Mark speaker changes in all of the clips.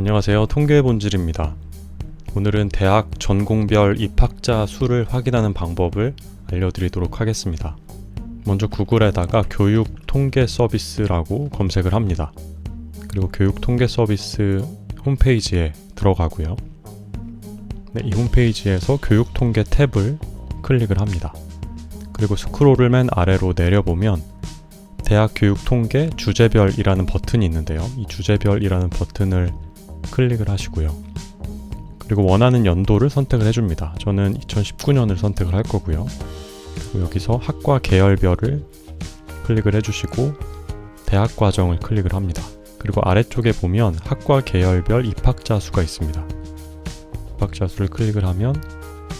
Speaker 1: 안녕하세요. 통계의 본질입니다. 오늘은 대학 전공별 입학자 수를 확인하는 방법을 알려드리도록 하겠습니다. 먼저 구글에다가 교육 통계 서비스라고 검색을 합니다. 그리고 교육 통계 서비스 홈페이지에 들어가고요. 이 홈페이지에서 교육 통계 탭을 클릭을 합니다. 그리고 스크롤을 맨 아래로 내려보면 대학 교육 통계 주제별이라는 버튼이 있는데요. 이 주제별이라는 버튼을 클릭을 하시고요. 그리고 원하는 연도를 선택을 해줍니다. 저는 2019년을 선택을 할 거고요. 그리고 여기서 학과 계열별을 클릭을 해주시고 대학 과정을 클릭을 합니다. 그리고 아래쪽에 보면 학과 계열별 입학자 수가 있습니다. 입학자 수를 클릭을 하면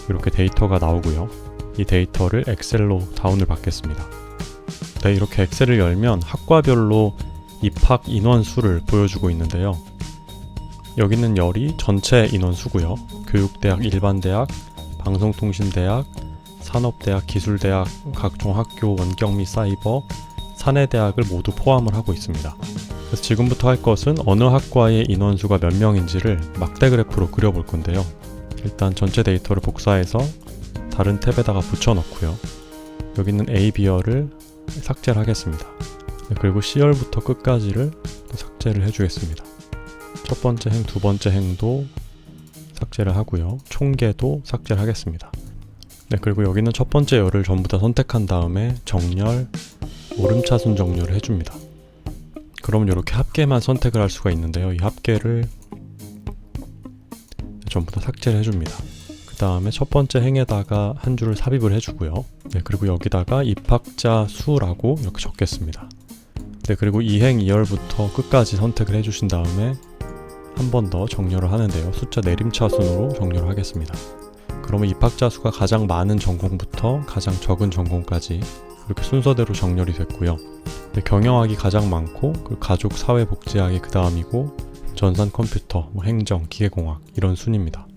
Speaker 1: 이렇게 데이터가 나오고요. 이 데이터를 엑셀로 다운을 받겠습니다. 네, 이렇게 엑셀을 열면 학과별로 입학 인원 수를 보여주고 있는데요. 여기는 열이 전체 인원 수고요. 교육대학, 일반대학, 방송통신대학, 산업대학, 기술대학, 각종 학교, 원격 및 사이버, 사내대학을 모두 포함을 하고 있습니다. 그래서 지금부터 할 것은 어느 학과의 인원수가 몇 명인지를 막대 그래프로 그려볼 건데요. 일단 전체 데이터를 복사해서 다른 탭에다가 붙여넣고요. 여기 있는 A, B열을 삭제를 하겠습니다. 그리고 C열부터 끝까지를 삭제를 해주겠습니다. 첫 번째 행, 두 번째 행도 삭제를 하고요. 총계도 삭제를 하겠습니다. 네, 그리고 여기는 첫 번째 열을 전부 다 선택한 다음에 정렬, 오름차순 정렬을 해줍니다. 그럼 이렇게 합계만 선택을 할 수가 있는데요. 이 합계를 전부 다 삭제를 해줍니다. 그 다음에 첫 번째 행에다가 한 줄을 삽입을 해주고요. 네, 그리고 여기다가 입학자 수라고 이렇게 적겠습니다. 네, 그리고 2행 2열부터 끝까지 선택을 해주신 다음에 한 번 더 정렬을 하는데요. 숫자 내림차순으로 정렬을 하겠습니다. 그러면 입학자 수가 가장 많은 전공부터 가장 적은 전공까지 이렇게 순서대로 정렬이 됐고요. 네, 경영학이 가장 많고 가족, 사회복지학이 그 다음이고 전산 컴퓨터, 행정, 기계공학 이런 순입니다.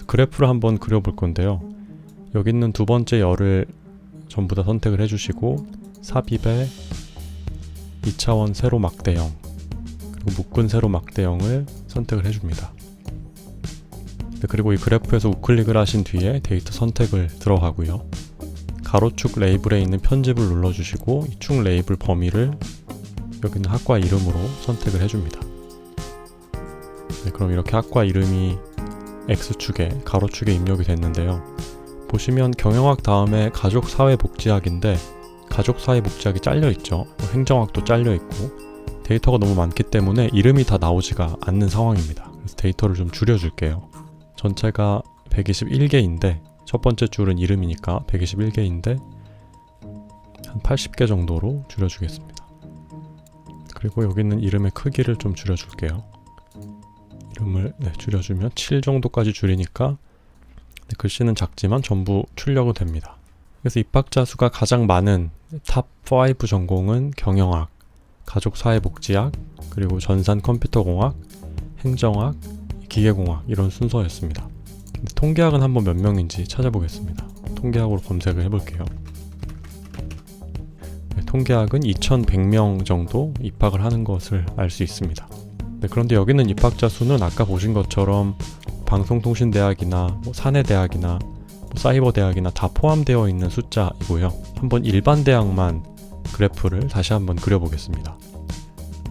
Speaker 1: 그래프를 한번 그려볼 건데요. 여기 있는 두 번째 열을 전부 다 선택을 해주시고 삽입에 2차원 세로 막대형 그리고 묶은 세로 막대형을 선택을 해줍니다. 네, 그리고 이 그래프에서 우클릭을 하신 뒤에 데이터 선택을 들어가고요. 가로축 레이블에 있는 편집을 눌러주시고 이 축 레이블 범위를 여기 있는 학과 이름으로 선택을 해줍니다. 네, 그럼 이렇게 학과 이름이 X축에 가로축에 입력이 됐는데요. 보시면 경영학 다음에 가족사회복지학인데 가족사회복지학이 잘려있죠. 행정학도 잘려있고 데이터가 너무 많기 때문에 이름이 다 나오지가 않는 상황입니다. 그래서 데이터를 좀 줄여줄게요. 전체가 121개인데 첫 번째 줄은 이름이니까 121개인데 한 80개 정도로 줄여주겠습니다. 그리고 여기 있는 이름의 크기를 좀 줄여줄게요. 이름을 줄여주면 7 정도까지 줄이니까 글씨는 작지만 전부 출력은 됩니다. 그래서 입학자 수가 가장 많은 탑 5 전공은 경영학, 가족사회복지학, 그리고 전산컴퓨터공학, 행정학, 기계공학 이런 순서였습니다. 통계학은 한번 몇 명인지 찾아보겠습니다. 통계학으로 검색을 해볼게요. 네, 통계학은 2100명 정도 입학을 하는 것을 알 수 있습니다. 네, 그런데 여기는 입학자 수는 아까 보신 것처럼 방송통신대학이나 사내대학이나 사이버대학이나 다 포함되어 있는 숫자이고요. 한번 일반 대학만 그래프를 다시 한번 그려보겠습니다.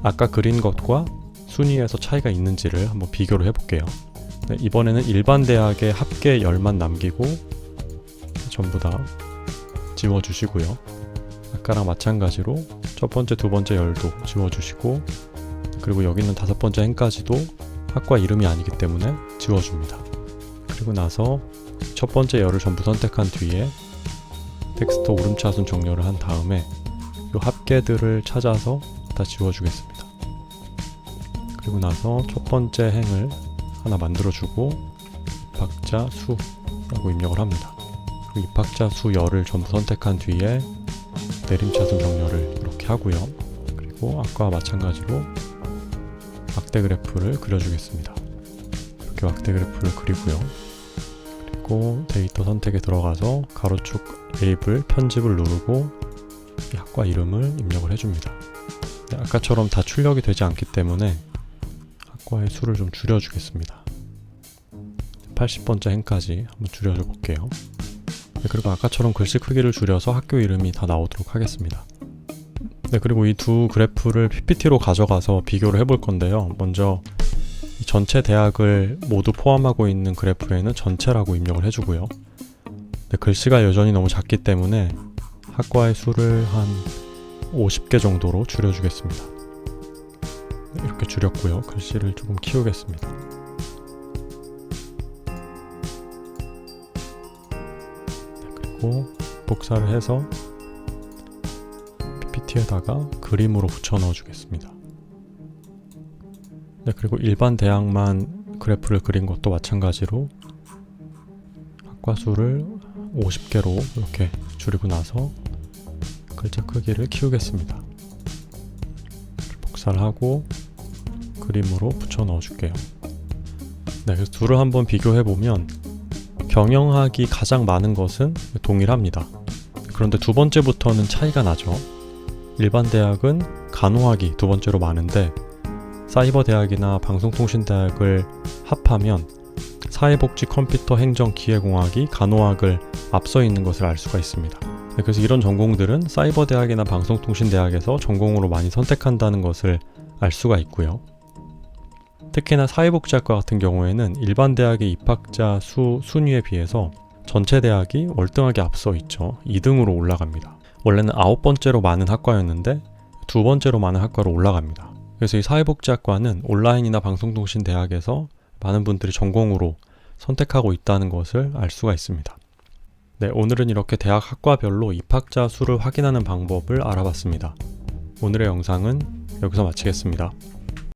Speaker 1: 아까 그린 것과 순위에서 차이가 있는지를 한번 비교를 해볼게요. 네, 이번에는 일반 대학의 합계 열만 남기고 전부 다 지워주시고요. 아까랑 마찬가지로 첫 번째, 두 번째 열도 지워주시고 그리고 여기 있는 다섯 번째 행까지도 학과 이름이 아니기 때문에 지워줍니다. 그리고 나서 첫 번째 열을 전부 선택한 뒤에 텍스트 오름차순 정렬을 한 다음에 이 합계들을 찾아서 다 지워주겠습니다. 그리고 나서 첫 번째 행을 하나 만들어주고 입학자 수라고 입력을 합니다. 그리고 입학자 수 열을 전부 선택한 뒤에 내림차순 정렬을 이렇게 하고요. 그리고 아까와 마찬가지로 막대 그래프를 그려주겠습니다. 이렇게 막대 그래프를 그리고요. 그리고 데이터 선택에 들어가서 가로축 레이블 편집을 누르고 이 학과 이름을 입력을 해줍니다. 네, 아까처럼 다 출력이 되지 않기 때문에 학과의 수를 좀 줄여주겠습니다. 80번째 행까지 한번 줄여줘 볼게요. 네, 그리고 아까처럼 글씨 크기를 줄여서 학교 이름이 다 나오도록 하겠습니다. 네, 그리고 이 두 그래프를 PPT로 가져가서 비교를 해볼 건데요. 먼저 이 전체 대학을 모두 포함하고 있는 그래프에는 전체라고 입력을 해주고요. 네, 글씨가 여전히 너무 작기 때문에 학과의 수를 한 50개 정도로 줄여주겠습니다. 네, 이렇게 줄였고요. 글씨를 조금 키우겠습니다. 네, 그리고 복사를 해서 PPT에다가 그림으로 붙여 넣어 주겠습니다. 네, 그리고 일반 대학만 그래프를 그린 것도 마찬가지로 학과 수를 50개로 이렇게 줄이고 나서 글자 크기를 키우겠습니다. 복사를 하고 그림으로 붙여 넣어 줄게요. 네, 그래서 둘을 한번 비교해 보면 경영학이 가장 많은 것은 동일합니다. 그런데 두 번째부터는 차이가 나죠. 일반 대학은 간호학이 두 번째로 많은데 사이버 대학이나 방송통신대학을 합하면 사회복지 컴퓨터 행정 기계공학이 간호학을 앞서 있는 것을 알 수가 있습니다. 그래서 이런 전공들은 사이버 대학이나 방송통신대학에서 전공으로 많이 선택한다는 것을 알 수가 있고요. 특히나 사회복지학과 같은 경우에는 일반 대학의 입학자 순위에 비해서 전체 대학이 월등하게 앞서 있죠. 2등으로 올라갑니다. 원래는 9번째로 많은 학과였는데 2번째로 많은 학과로 올라갑니다. 그래서 이 사회복지학과는 온라인이나 방송통신대학에서 많은 분들이 전공으로 선택하고 있다는 것을 알 수가 있습니다. 네, 오늘은 이렇게 대학 학과별로 입학자 수를 확인하는 방법을 알아봤습니다. 오늘의 영상은 여기서 마치겠습니다.